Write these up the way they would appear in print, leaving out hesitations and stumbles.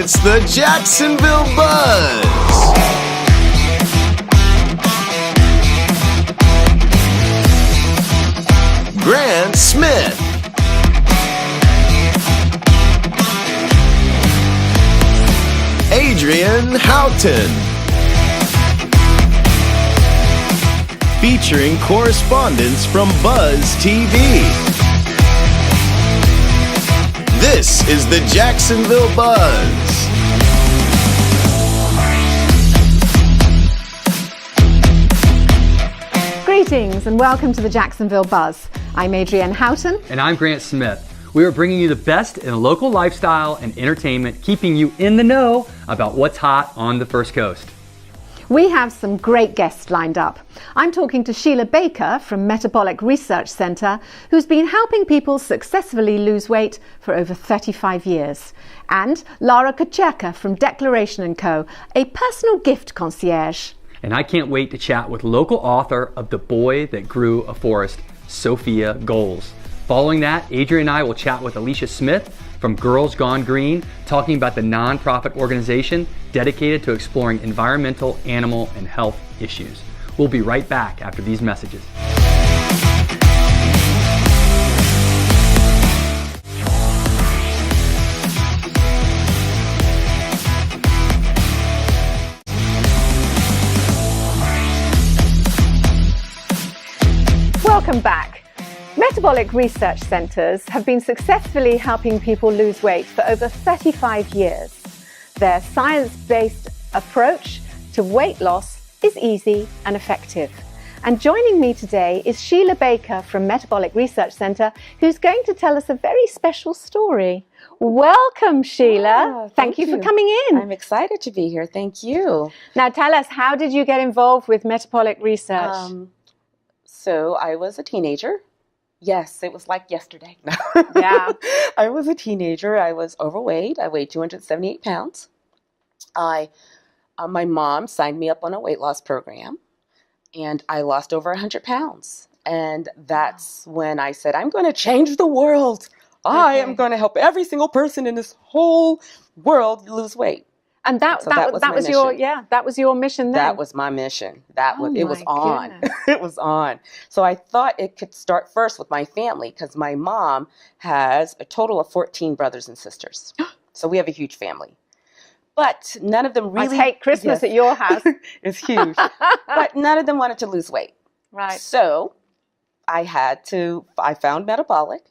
It's the Jacksonville BUZZ. Grant Smith. Adrienne Houghton. Featuring correspondents from BUZZ TV. This is the Jacksonville BUZZ. Greetings and welcome to the Jacksonville BUZZ. I'm Adrienne Houghton. And I'm Grant Smith. We are bringing you the best in local lifestyle and entertainment, keeping you in the know about what's hot on the First Coast. We have some great guests lined up. I'm talking to Sheila Baker from Metabolic Research Center, who's been helping people successfully lose weight for over 35 years. And Lara Kocherka from Declaration & Co., a personal gift concierge. And I can't wait to chat with local author of The Boy That Grew a Forest, Sophia Goals. Following that, Adrienne and I will chat with Alicia Smith from Girls Gone Green, talking about the nonprofit organization dedicated to exploring environmental, animal, and health issues. We'll be right back after these messages. Welcome back. Metabolic research centers have been successfully helping people lose weight for over 35 years. Their science-based approach to weight loss is easy and effective. And joining me today is Sheila Baker from Metabolic Research Center, who's going to tell us a very special story. Welcome, Sheila. Oh, thank you for coming in. I'm excited to be here. Thank you. Now tell us, how did you get involved with metabolic research? So I was a teenager. Yes, it was like yesterday. Yeah. I was a teenager. I was overweight. I weighed 278 pounds. My mom signed me up on a weight loss program, and I lost over 100 pounds. And that's when I said, I'm going to change the world. I am going to help every single person in this whole world lose weight. And that was your mission then. That was my mission. It was on. Goodness. It was on. So I thought it could start first with my family, because my mom has a total of 14 brothers and sisters. So we have a huge family. But none of them really... I take Christmas at your house. It's huge. But none of them wanted to lose weight. Right. So I found Metabolic.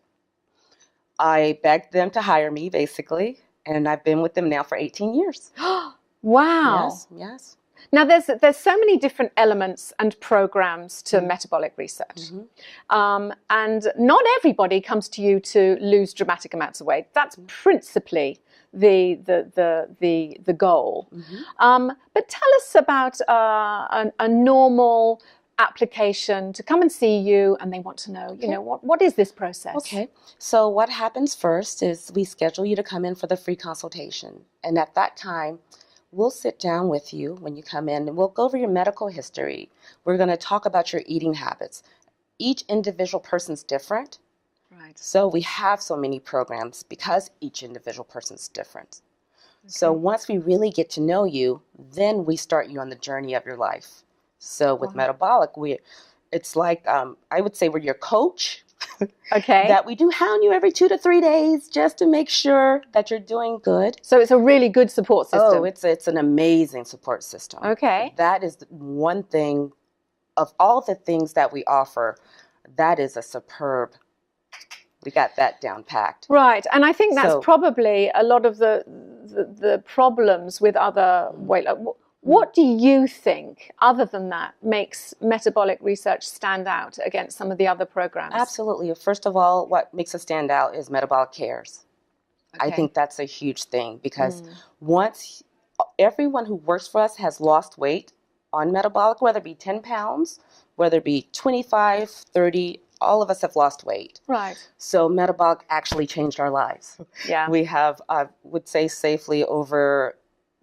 I begged them to hire me, basically. And I've been with them now for 18 years. Wow. Yes. Now, there's so many different elements and programs to metabolic research. And not everybody comes to you to lose dramatic amounts of weight. That's principally the goal. But tell us about a normal application to come and see you, and they want to know, what is this process? Okay, so what happens first is we schedule you to come in for the free consultation. And at that time, we'll sit down with you when you come in, and we'll go over your medical history. We're going to talk about your eating habits. Each individual person's different. Right. So we have so many programs because each individual person's different. Okay. So once we really get to know you, then we start you on the journey of your life. So with Metabolic, it's like, I would say we're your coach. Okay. That we do hound you every 2 to 3 days just to make sure that you're doing good. So it's a really good support system. Oh, it's an amazing support system. Okay. That is one thing of all the things that we offer. That is a superb. We got that down packed. Right, and I think that's probably a lot of the problems with other weight loss. What do you think, other than that, makes metabolic research stand out against some of the other programs? Absolutely. First of all, what makes us stand out is Metabolic Cares. Okay. I think that's a huge thing, because once everyone who works for us has lost weight on Metabolic, whether it be 10 pounds, whether it be 25, 30, all of us have lost weight. Right. So Metabolic actually changed our lives. Yeah. We have, I would say safely, over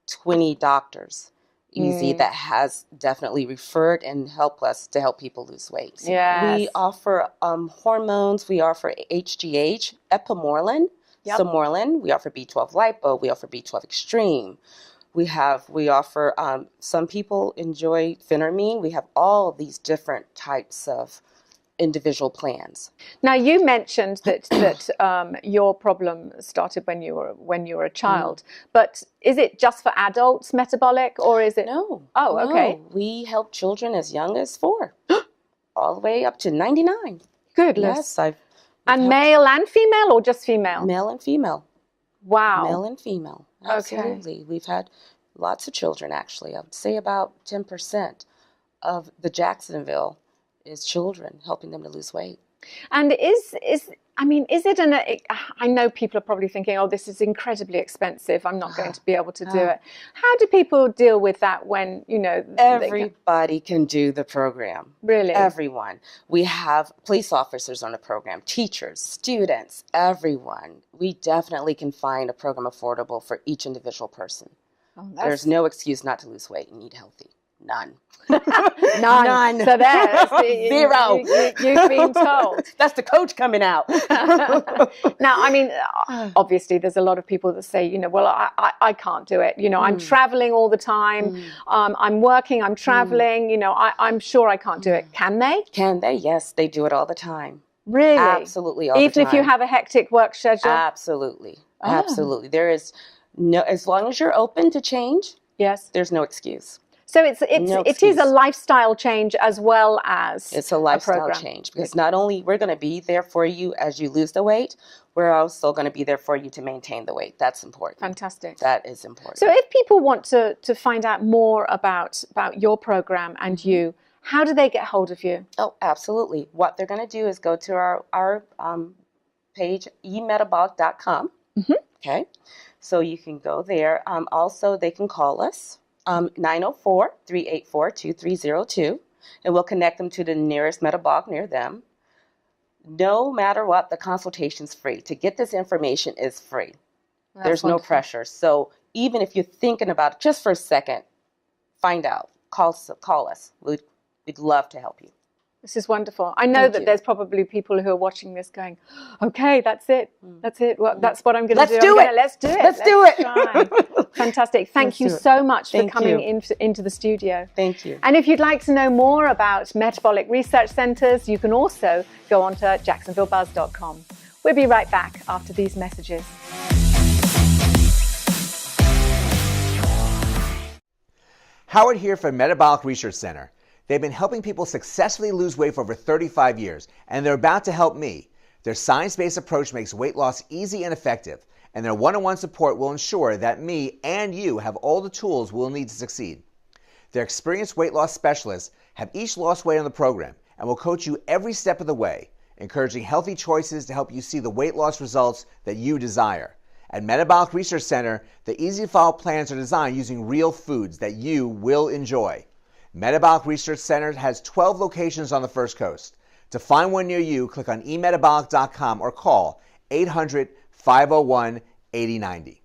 20 doctors that has definitely referred and helped us to help people lose weight. Yes. We offer hormones. We offer HGH, epimorlin. Yep. So Moreland, we offer B12 Lipo, we offer B12 Extreme. We offer, some people enjoy phentermine. We have all these different types of individual plans. Now you mentioned that your problem started when you were a child, but is it just for adults, metabolic, or is it? No. Oh, okay. No. We help children as young as 4, all the way up to 99. Goodness. Yes, and male and female, or just female? Male and female. Wow. Male and female. Absolutely. Okay. We've had lots of children, actually. I would say about 10% of the Jacksonville is children, helping them to lose weight. And is it I know people are probably thinking, oh, this is incredibly expensive, I'm not going to be able to do it. How do people deal with that when, Everybody can do the program. Really? Everyone. We have police officers on the program, teachers, students, everyone. We definitely can find a program affordable for each individual person. Oh, there's no excuse not to lose weight and eat healthy. None. None. So there's zero. You've been told. That's the coach coming out. Now, obviously, there's a lot of people that say, well, I can't do it. I'm traveling all the time. I'm working. I'm traveling. I'm sure I can't do it. Can they? Can they? Yes, they do it all the time. Really? Absolutely, all the time. Even if you have a hectic work schedule? Absolutely. Absolutely. There is no, as long as you're open to change. Yes. There's no excuse. So it is a lifestyle change as well as it's a lifestyle change, because not only we're going to be there for you as you lose the weight, we're also going to be there for you to maintain the weight. That's important. Fantastic. That is important. So if people want to find out more about your program and you, how do they get hold of you? Oh, absolutely. What they're going to do is go to our page, emetabolic.com. Okay. So you can go there. Also, they can call us. 904-384-2302, and we'll connect them to the nearest Metabolic near them. No matter what, the consultation's free. To get this information is free. There's no pressure. So even if you're thinking about it just for a second, find out. Call us. We'd love to help you. This is wonderful. I know that there's probably people who are watching this going, okay, that's it. That's it. Well, that's what I'm going to do. Let's do it. Let's do it. Fantastic. Thank you so much for coming into the studio. Thank you. And if you'd like to know more about metabolic research centers, you can also go on to jacksonvillebuzz.com. We'll be right back after these messages. Howard here from Metabolic Research Center. They've been helping people successfully lose weight for over 35 years, and they're about to help me. Their science-based approach makes weight loss easy and effective, and their one-on-one support will ensure that me and you have all the tools we'll need to succeed. Their experienced weight loss specialists have each lost weight on the program and will coach you every step of the way, encouraging healthy choices to help you see the weight loss results that you desire. At Metabolic Research Center, the easy-to-follow plans are designed using real foods that you will enjoy. Metabolic Research Center has 12 locations on the First Coast. To find one near you, click on emetabolic.com or call 800-501-8090.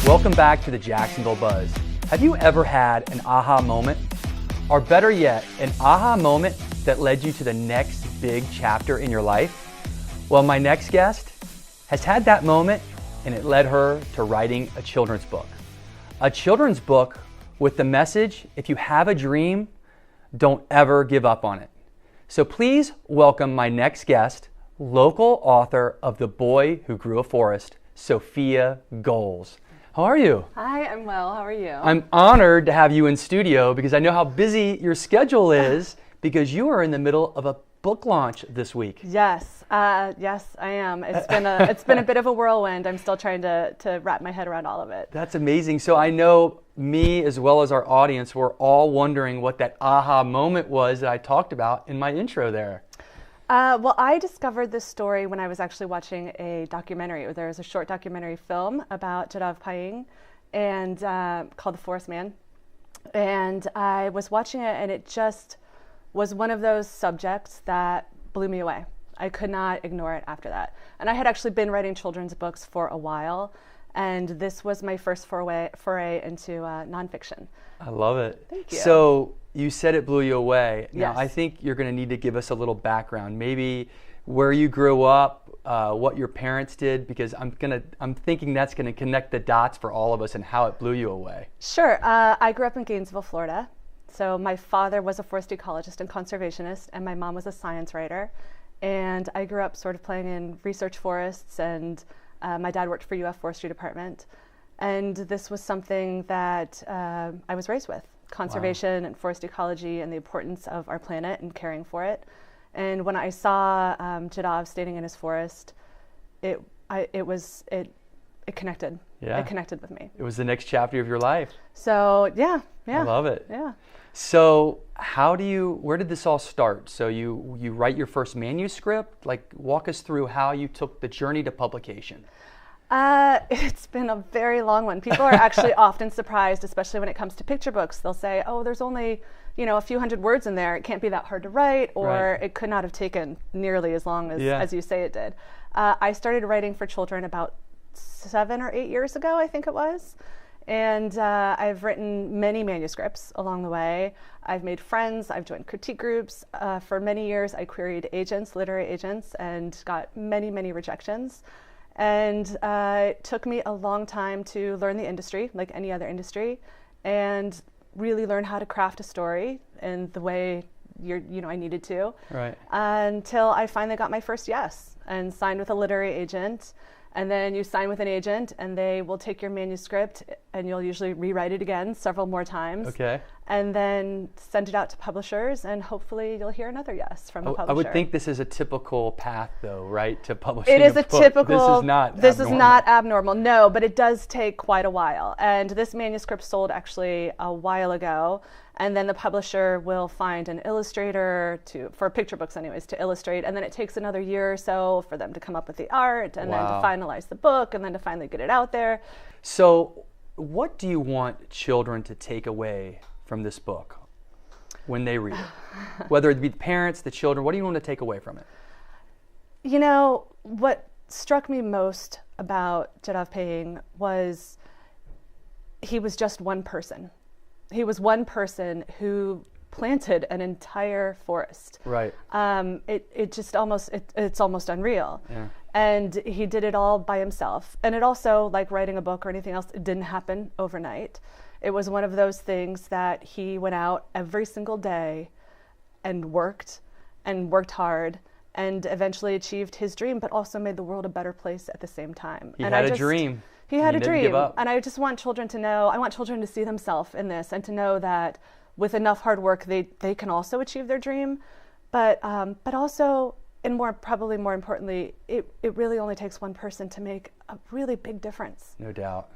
Welcome back to the Jacksonville Buzz. Have you ever had an aha moment? Or better yet, an aha moment that led you to the next big chapter in your life? Well, my next guest has had that moment, and it led her to writing a children's book. A children's book with the message, if you have a dream, don't ever give up on it. So please welcome my next guest, local author of The Boy Who Grew a Forest, Sophia Goals. How are you? Hi, I'm well. How are you? I'm honored to have you in studio because I know how busy your schedule is because you are in the middle of a book launch this week. Yes, yes, I am. It's been a bit of a whirlwind. I'm still trying to wrap my head around all of it. That's amazing. So I know me as well as our audience were all wondering what that aha moment was that I talked about in my intro there. Well, I discovered this story when I was actually watching a documentary. There was a short documentary film about Jadav Payeng and called The Forest Man. And I was watching it, and it just was one of those subjects that blew me away. I could not ignore it after that. And I had actually been writing children's books for a while, And this was my first foray into nonfiction. I love it. Thank you. So you said it blew you away. Now, Yes. I think you're going to need to give us a little background, maybe where you grew up, what your parents did, because I'm thinking that's going to connect the dots for all of us and how it blew you away. Sure. I grew up in Gainesville, Florida. So my father was a forest ecologist and conservationist, and my mom was a science writer. And I grew up sort of playing in research forests, and my dad worked for UF Forestry Department. And this was something that I was raised with, conservation and forest ecology and the importance of our planet and caring for it. And when I saw Jadav standing in his forest, it connected. Yeah. It connected with me. It was the next chapter of your life. So yeah. I love it. Yeah. So where did this all start? So you write your first manuscript? Like, walk us through how you took the journey to publication. It's been a very long one. People are actually often surprised, especially when it comes to picture books. They'll say, oh, there's only, a few hundred words in there. It can't be that hard to write, or Right. it could not have taken nearly as long as you say it did. I started writing for children about 7 or 8 years ago, I think it was. And I've written many manuscripts along the way. I've made friends. I've joined critique groups. For many years, I queried agents, literary agents, and got many, many rejections. And it took me a long time to learn the industry, like any other industry, and really learn how to craft a story in the way I needed to. Right. Until I finally got my first yes and signed with a literary agent. And then you sign with an agent, and they will take your manuscript, and you'll usually rewrite it again several more times. Okay. And then send it out to publishers, and hopefully you'll hear another yes from a publisher. I would think this is a typical path, though, right, to publishing It is a a book. typical. This is not abnormal. No, but it does take quite a while. And this manuscript sold actually a while ago. And then the publisher will find an illustrator for picture books anyways, to illustrate. And then it takes another year or so for them to come up with the art, and then to finalize the book, and then to finally get it out there. So what do you want children to take away from this book when they read it? Whether it be the parents, the children, what do you want to take away from it? What struck me most about Jadav Paying was he was just one person. He was one person who planted an entire forest. Right. It's almost unreal. Yeah. And he did it all by himself. And it also, like writing a book or anything else, it didn't happen overnight. It was one of those things that he went out every single day and worked hard, and eventually achieved his dream, but also made the world a better place at the same time. He had a dream. He had a didn't dream. give up. And I just want children to know, I want children to see themselves in this, and to know that with enough hard work, they can also achieve their dream. But also, and probably more importantly, it really only takes one person to make a really big difference. No doubt.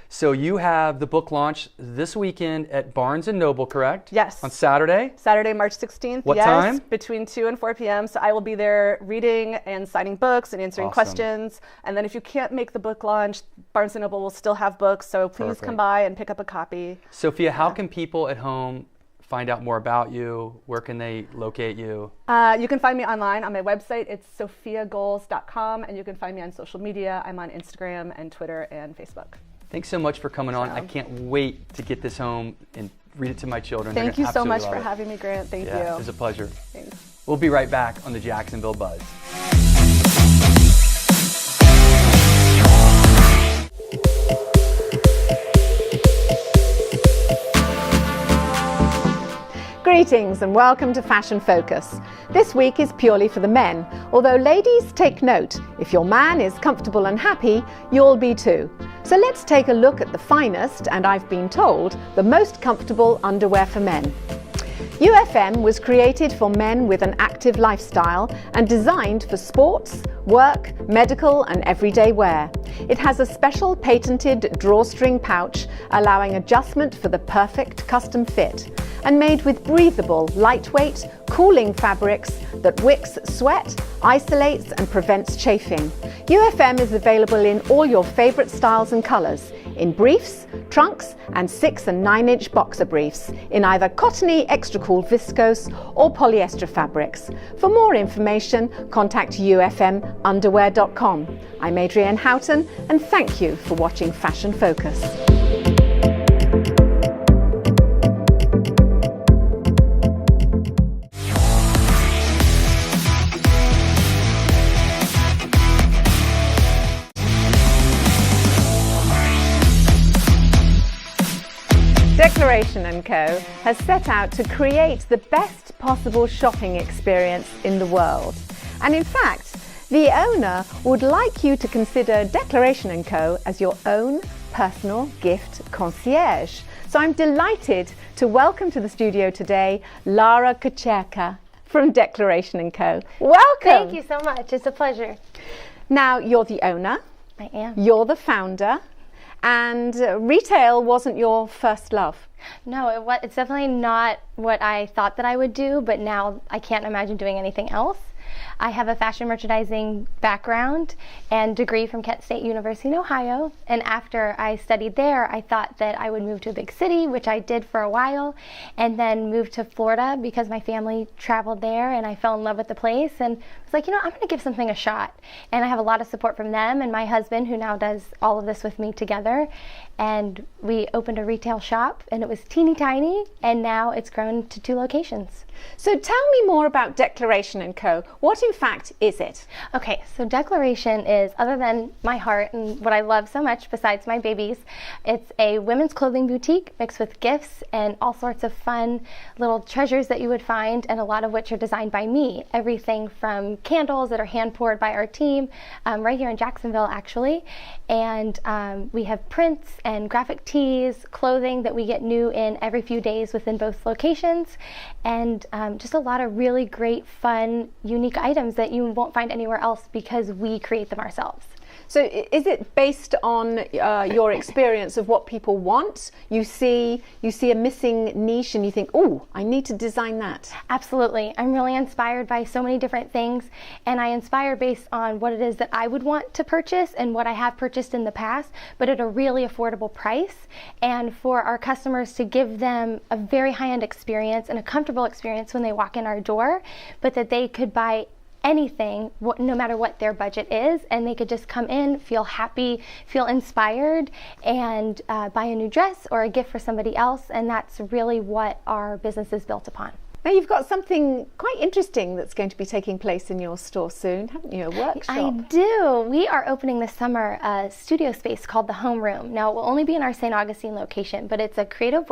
So you have the book launch this weekend at Barnes & Noble, correct? Yes. On Saturday? Saturday, March 16th. What yes, time? Between 2 and 4 p.m. So I will be there reading and signing books and answering Awesome. questions. And then if you can't make the book launch, Barnes & Noble will still have books. So please Perfect. come by and pick up a copy. Sophia, how can people at home find out more about you? Where can they locate you? You can find me online on my website. It's sophiagoals.com. And you can find me on social media. I'm on Instagram and Twitter and Facebook. Thanks so much for coming on. I can't wait to get this home and read it to my children. They're Thank gonna you so absolutely much love for it. having me, Grant. Thank Yeah, you. it was a pleasure. Thanks. We'll be right back on the Jacksonville Buzz. Greetings and welcome to Fashion Focus. This week is purely for the men, although ladies, take note, if your man is comfortable and happy, you'll be too. So let's take a look at the finest, and I've been told, the most comfortable underwear for men. UFM was created for men with an active lifestyle and designed for sports, work, medical and everyday wear. It has a special patented drawstring pouch allowing adjustment for the perfect custom fit, and made with breathable, lightweight, cooling fabrics that wicks sweat, isolates and prevents chafing. UFM is available in all your favorite styles and colors, in briefs, trunks, and 6 and 9-inch boxer briefs in either cottony, extra cool viscose or polyester fabrics. For more information, contact ufmunderwear.com. I'm ADRIENNE Houghton, and thank you for watching Fashion Focus. Declaration & Co. has set out to create the best possible shopping experience in the world. And in fact, the owner would like you to consider Declaration & Co. as your own personal gift concierge. So I'm delighted to welcome to the studio today Lara Kucherka from Declaration & Co. Welcome! Thank you so much. It's a pleasure. Now, you're the owner. I am. You're the founder. And retail wasn't your first love. No, it's definitely not what I thought that I would do, but now I can't imagine doing anything else. I have a fashion merchandising background and degree from Kent State University in Ohio, and after I studied there, I thought that I would move to a big city, which I did for a while, and then moved to Florida because my family traveled there and I fell in love with the place and was like, I'm going to give something a shot. And I have a lot of support from them and my husband, who now does all of this with me together, and we opened a retail shop, and it was teeny tiny, and now it's grown to 2 locations. So tell me more about Declaration & Co. What in fact is it? Okay, so Declaration is, other than my heart and what I love so much besides my babies, it's a women's clothing boutique mixed with gifts and all sorts of fun little treasures that you would find, and a lot of which are designed by me. Everything from candles that are hand poured by our team right here in Jacksonville actually, and we have prints and graphic tees, clothing that we get new in every few days within both locations, and just a lot of really great, fun, unique items that you won't find anywhere else because we create them ourselves. So is it based on your experience of what people want? You see a missing niche and you think, oh, I need to design that. Absolutely. I'm really inspired by so many different things, and I inspire based on what it is that I would want to purchase and what I have purchased in the past, but at a really affordable price, and for our customers to give them a very high-end experience and a comfortable experience when they walk in our door, but that they could buy anything, no matter what their budget is, and they could just come in, feel happy, feel inspired, and buy a new dress or a gift for somebody else, and that's really what our business is built upon. Now you've got something quite interesting that's going to be taking place in your store soon, haven't you? A workshop. I do. We are opening this summer a studio space called the Home Room. Now it will only be in our St. Augustine location, but it's a creative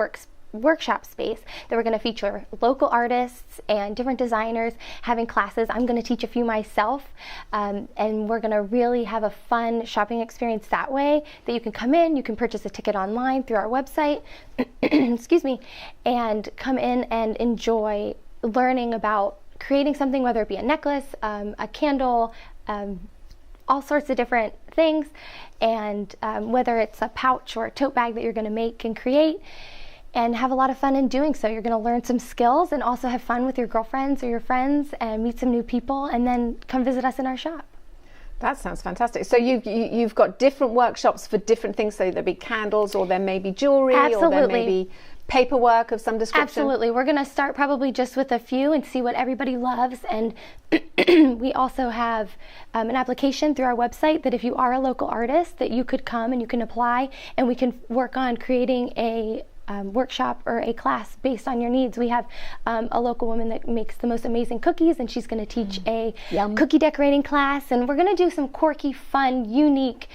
workshop space that we're going to feature local artists and different designers having classes. I'm going to teach a few myself, and we're going to really have a fun shopping experience that way, that you can come in, you can purchase a ticket online through our website, excuse me, and come in and enjoy learning about creating something, whether it be a necklace, a candle, all sorts of different things, and whether it's a pouch or a tote bag that you're going to make and create, and have a lot of fun in doing so. You're going to learn some skills and also have fun with your girlfriends or your friends and meet some new people, and then come visit us in our shop. That sounds fantastic. So you've got different workshops for different things. So there'll be candles, or there may be jewelry, Absolutely. or there may be paperwork of some description. Absolutely. We're going to start probably just with a few and see what everybody loves. And we also have an application through our website that if you are a local artist, that you could come and you can apply, and we can work on creating a workshop or a class based on your needs. We have a local woman that makes the most amazing cookies, and she's going to teach a cookie decorating class, and we're going to do some quirky, fun, unique,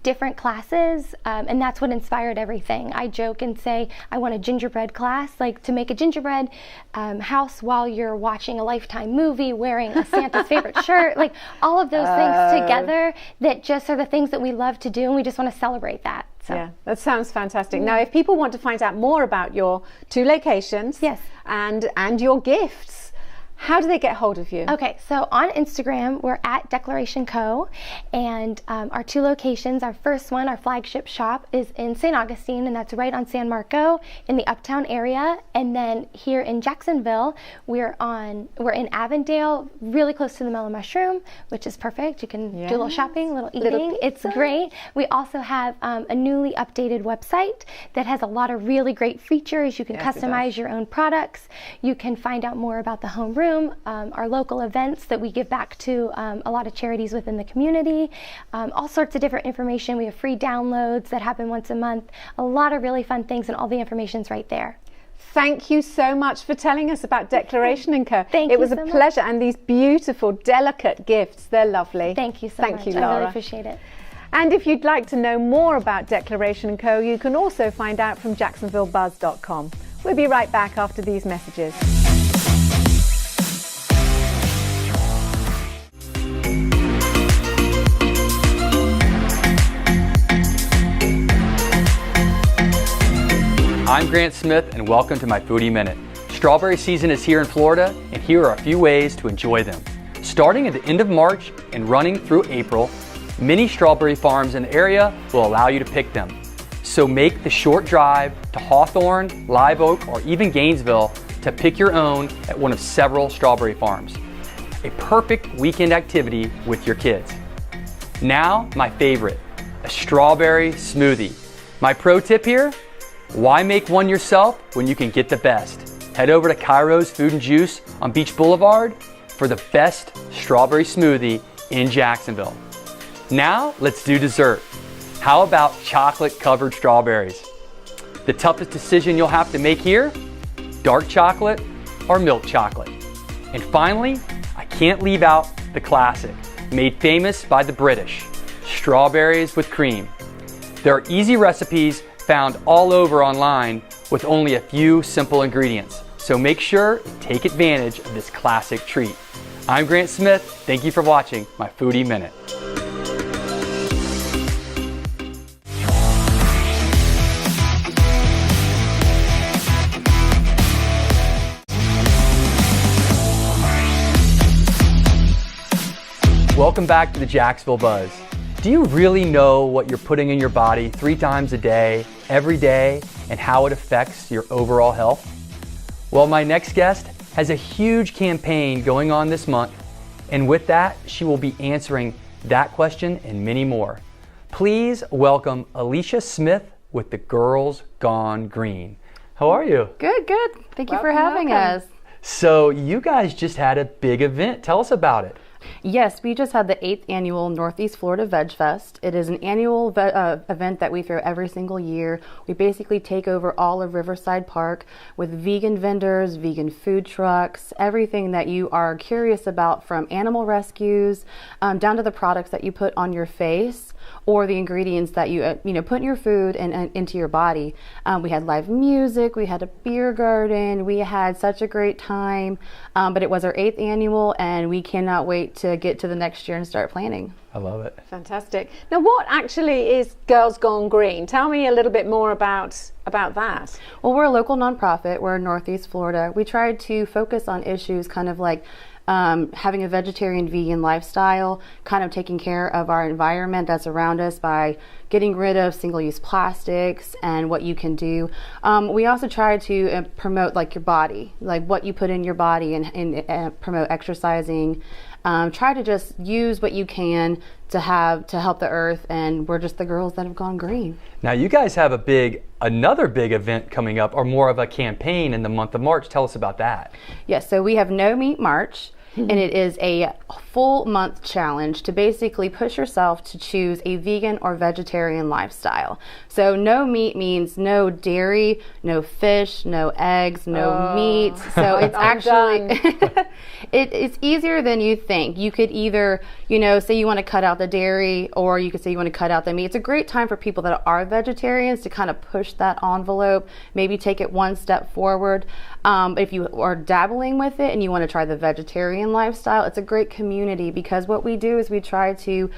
different classes, and that's what inspired everything. I joke and say I want a gingerbread class, like to make a gingerbread house while you're watching a Lifetime movie, wearing a Santa's favorite shirt, like all of those things together that just are the things that we love to do, and we just want to celebrate that. So. Yeah, that sounds fantastic. Now, if people want to find out more about your 2 locations, yes, and your gifts, How do they get hold of you? Okay, so on Instagram, we're at Declaration Co. And our 2 locations, our first one, our flagship shop, is in St. Augustine, and that's right on San Marco in the Uptown area. And then here in Jacksonville, we're in Avondale, really close to the Mellow Mushroom, which is perfect. You can do a little shopping, a little eating. It's great. We also have a newly updated website that has a lot of really great features. You can customize your own products. You can find out more about the home room, our local events that we give back to a lot of charities within the community, all sorts of different information. We have free downloads that happen once a month, a lot of really fun things, and all the information's right there. Thank you so much for telling us about Declaration & Co. Thank you It was so a much. pleasure, and these beautiful, delicate gifts, they're lovely. Thank you so much. Thank you, I Laura. really appreciate it. And if you'd like to know more about Declaration & Co., you can also find out from jacksonvillebuzz.com. We'll be right back after these messages. I'm Grant Smith, and welcome to my Foodie Minute. Strawberry season is here in Florida, and here are a few ways to enjoy them. Starting at the end of March and running through April, many strawberry farms in the area will allow you to pick them. So make the short drive to Hawthorne, Live Oak, or even Gainesville to pick your own at one of several strawberry farms. A perfect weekend activity with your kids. Now, my favorite, a strawberry smoothie. My pro tip here: why make one yourself when you can get the best? Head over to Cairo's Food and Juice on Beach Boulevard for the best strawberry smoothie in Jacksonville. Now, let's do dessert. How about chocolate-covered strawberries? The toughest decision you'll have to make here: dark chocolate or milk chocolate. And finally, I can't leave out the classic, made famous by the British, strawberries with cream. There are easy recipes found all over online with only a few simple ingredients. So make sure to take advantage of this classic treat. I'm Grant Smith. Thank you for watching my Foodie Minute. Welcome back to the Jacksonville Buzz. Do you really know what you're putting in your body 3 times a day, every day, and how it affects your overall health? Well, my next guest has a huge campaign going on this month, and with that, she will be answering that question and many more. Please welcome Alicia Smith with the Girls Gone Green. How are you? Good, good. Thank you for having us. So you guys just had a big event. Tell us about it. Yes, we just had the 8th annual Northeast Florida Veg Fest. It is an annual event that we throw every single year. We basically take over all of Riverside Park with vegan vendors, vegan food trucks, everything that you are curious about, from animal rescues down to the products that you put on your face or the ingredients that you put in your food and into your body. We had live music, we had a beer garden, we had such a great time. But it was our 8th annual, and we cannot wait to get to the next year and start planning. I love it. Fantastic. Now, what actually is Girls Gone Green? Tell me a little bit more about that. Well, we're a local nonprofit. We're in Northeast Florida. We tried to focus on issues kind of like having a vegetarian vegan lifestyle, kind of taking care of our environment that's around us by getting rid of single-use plastics and what you can do. We also try to promote like your body, like what you put in your body, and promote exercising. Try to just use what you can to help the earth, and we're just the girls that have gone green. Now you guys have another big event coming up, or more of a campaign in the month of March. Tell us about that. Yes, so we have No Meat March. And it is a full month challenge to basically push yourself to choose a vegan or vegetarian lifestyle. So no meat means no dairy, no fish, no eggs, no meat. So it's actually, it's easier than you think. You could either, say you want to cut out the dairy, or you could say you want to cut out the meat. It's a great time for people that are vegetarians to kind of push that envelope, maybe take it one step forward. If you are dabbling with it and you want to try the vegetarian vegetarian lifestyle. It's a great community because what we do is we try to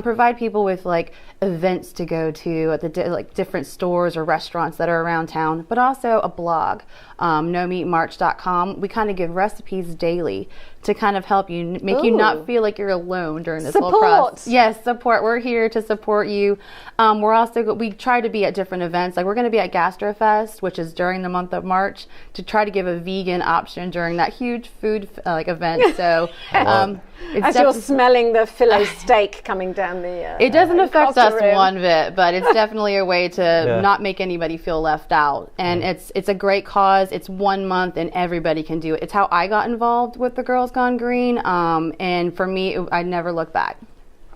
provide people with like events to go to at the like different stores or restaurants that are around town, but also a blog, nomeatmarch.com. We kind of give recipes daily to kind of help you, make you not feel like you're alone during this whole process. Yes, support. We're here to support you. We try to be at different events. Like we're going to be at GastroFest, which is during the month of March, to try to give a vegan option during that huge food event. So as you're smelling the filet steak coming down the it doesn't affect us one bit, but it's definitely a way to not make anybody feel left out. And it's a great cause. It's 1 month and everybody can do it. It's how I got involved with the Girls Gone Green, and for me, I never looked back.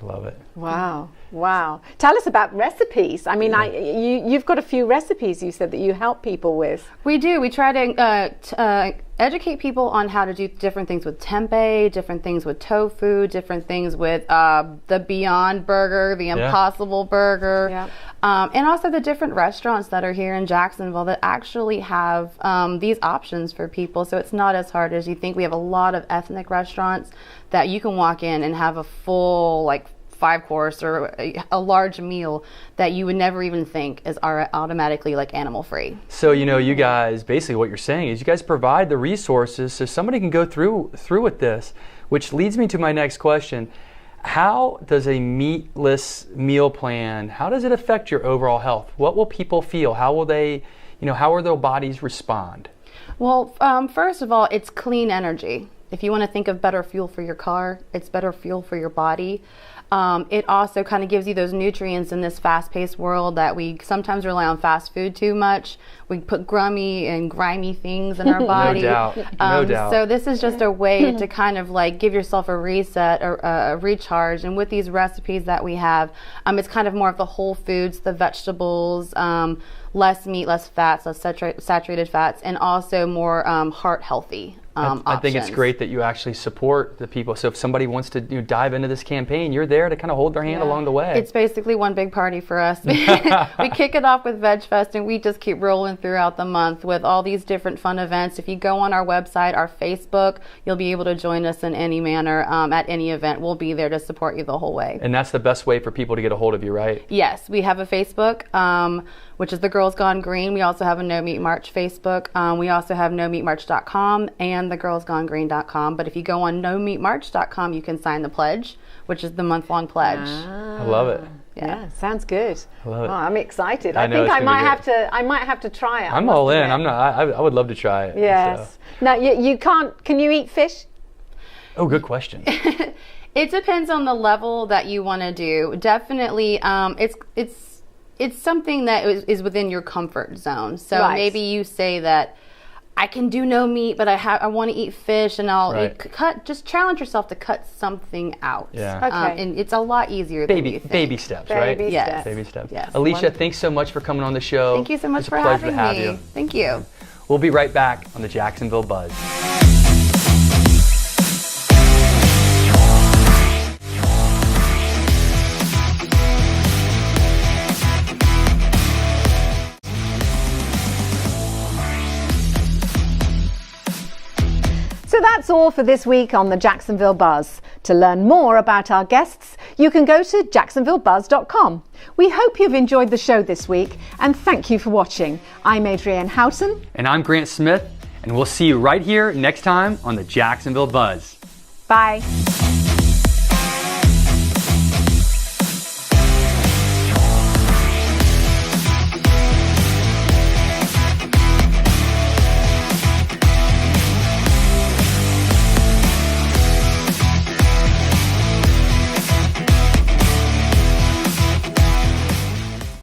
I love it. Wow. Tell us about recipes. I mean, you've got a few recipes you said that you help people with. We do. We try to educate people on how to do different things with tempeh, different things with tofu, different things with the Beyond Burger, the Impossible Burger, and also the different restaurants that are here in Jacksonville that actually have these options for people. So it's not as hard as you think. We have a lot of ethnic restaurants that you can walk in and have a full, like, 5-course or a large meal that you would never even think is automatically like animal free. So you guys, basically what you're saying is you guys provide the resources so somebody can go through with this, which leads me to my next question. How does a meatless meal plan, how does it affect your overall health? What will people feel? How will they, how will their bodies respond? Well, first of all, it's clean energy. If you want to think of better fuel for your car, it's better fuel for your body. It also kind of gives you those nutrients in this fast-paced world that we sometimes rely on fast food too much. We put grummy and grimy things in our body. No doubt. So this is just a way to kind of like give yourself a reset or a recharge. And with these recipes that we have, it's kind of more of the whole foods, the vegetables, less meat, less fats, less saturated fats, and also more heart healthy. I think it's great that you actually support the people. So if somebody wants to dive into this campaign, you're there to kind of hold their hand along the way. It's basically one big party for us. We kick it off with Veg Fest, and we just keep rolling throughout the month with all these different fun events. If you go on our website, our Facebook, you'll be able to join us in any manner at any event. We'll be there to support you the whole way. And that's the best way for people to get a hold of you, right? Yes, we have a Facebook, which is the Girls Gone Green. We also have a No Meat March Facebook. We also have nomeatmarch.com and thegirlsgonegreen.com. But if you go on nomeatmarch.com, you can sign the pledge, which is the month-long pledge. I love it. Yeah, sounds good. I love it. Oh, I'm excited. I think I might have to try it. I'm all in. I would love to try it. Yes. So. Now you can't. Can you eat fish? Oh, good question. It depends on the level that you want to do. Definitely, it's something that is within your comfort zone. So maybe you say that I can do no meat, but I want to eat fish, and just challenge yourself to cut something out. Yeah. Okay. And it's a lot easier than you think. Baby steps, right? Yes. Baby steps. Yes. Alicia, thanks so much for coming on the show. Thank you so much for having me. It's a pleasure to have you. Thank you. We'll be right back on the Jacksonville Buzz. So that's all for this week on the Jacksonville Buzz. To learn more about our guests, you can go to jacksonvillebuzz.com. We hope you've enjoyed the show this week, and thank you for watching. I'm ADRIENNE HOUGHTON. And I'm Grant Smith, and we'll see you right here next time on the Jacksonville Buzz. Bye.